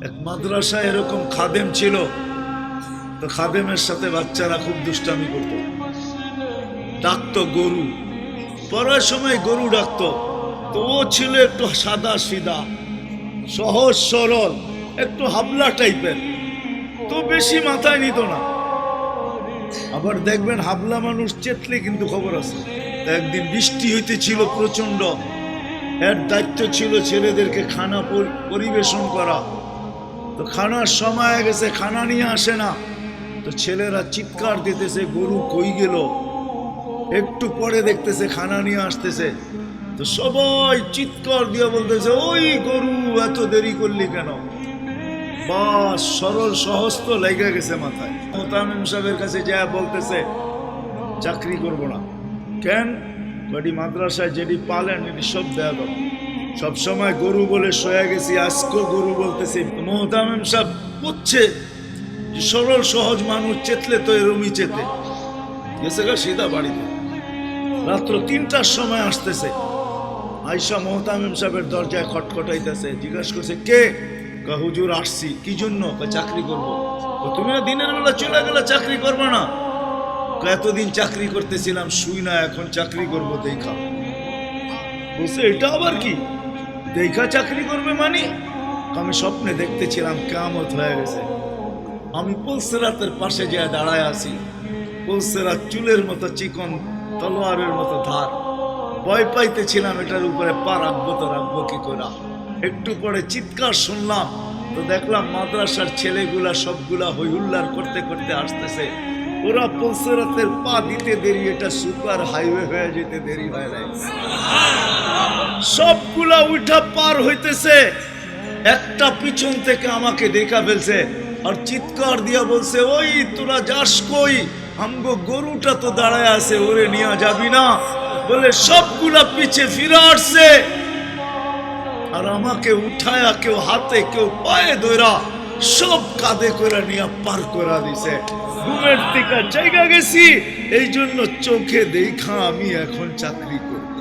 এক মাদ্রাসায় এরকম খাদেম ছিল, তো খাদেমের সাথে বাচ্চারা খুব দুষ্টামি করত, ডাকতো গরু, পড়ার সময় গরু ডাকতো। তো ও ছিল একটু সাদা সিধা, সহজ সরল, একটু হাবলা টাইপের, তো বেশি মাথায় নিত না। আবার দেখবেন হাবলা মানুষ চেতলে কিন্তু খবর আছে। একদিন বৃষ্টি হইতেছিল প্রচন্ড, এর দায়িত্ব ছিল ছেলেদেরকে খানা পরিবেশন করা। তো খানার সময় গেছে, খানা নিয়ে আসে না, তো ছেলেরা চিৎকার দিতেছে গরু কই গেল। একটু পরে দেখতেছে খানা নিয়ে আসতেছে, তো সবাই চিৎকার দিয়ে বলতেছে ওই গরু এত দেরি করলি কেন। বাস সরল সহজ তো লেগে গেছে মাথায়। মোতামিম সাহেবের কাছে যা বলতেছে চাকরি করব না। কেন? বাড়ি মাদ্রাসায় যেটি পালেন এটি সব দেয়া দাও। সবসময় গরু বলে শোয়া গেছি, আজকেও গরু বলতেছি। মোতামিম সাহেব বুঝছে যে সরল সহজ মানুষ চেতলে তো এরমই চেতে গেছে গা সিধা বাড়িতে। রাত্র ৩টার সময় আসতেছে, আয়সা মোহতামিম সাহেবের দরজায় খটখটাইতেছে, জিজ্ঞাসা করছে কে? হুজুর আসছি। কি জন্য? চাকরি করব। তুমি দিনের বেলা চলে গেলে চাকরি করবে না? এতদিন চাকরি করতেছিলাম শুই না, এখন চাকরি করব দেখা। বলছে এটা আবার কি দেখা চাকরি করবে মানে? আমি স্বপ্নে দেখতেছিলাম কিয়ামত হয়ে গেছে, আমি পুলসেরাতের পাশে যা দাঁড়ায় আছি, পুলসেরাত চুলের মতো চিকন, তলোয়ারের মতো ধার। ভয় পাইতেছিলাম এটার উপরে পা রাখবো তো রাখবো কি করে। একটু পরে চিৎকার শুনলাম, তো দেখলাম মাদ্রাসার ছেলেগুলা সবগুলা হইহুল্লার করতে করতে আসতেছে। ওরা পুলসেরাতের পা দিতে দেরি, এটা সুপার হাইওয়ে হয়ে যেতে দেরি হয় নাই। সবগুলা উঠা পার হইতেছে, একটা পিছন থেকে আমাকে দেখা ফেলছে আর চিৎকার দিয়া বলছে ওই তোরা যাস কই? আমগো গরুটা তো দাঁড়ায় আছে, ওরে নিয়ে যাবি না? বলে সবগুলা পিছে ফিরে আসছে আর আমাকে উঠায়া কেউ হাতে কেউ পায়ে ধরা সব কাঁধে করে নিয়ে পার করা দিছে। ঘুমের থেকে জায়গা গেছি, এই জন্য চোখে দেখা আমি এখন চাকরি করব।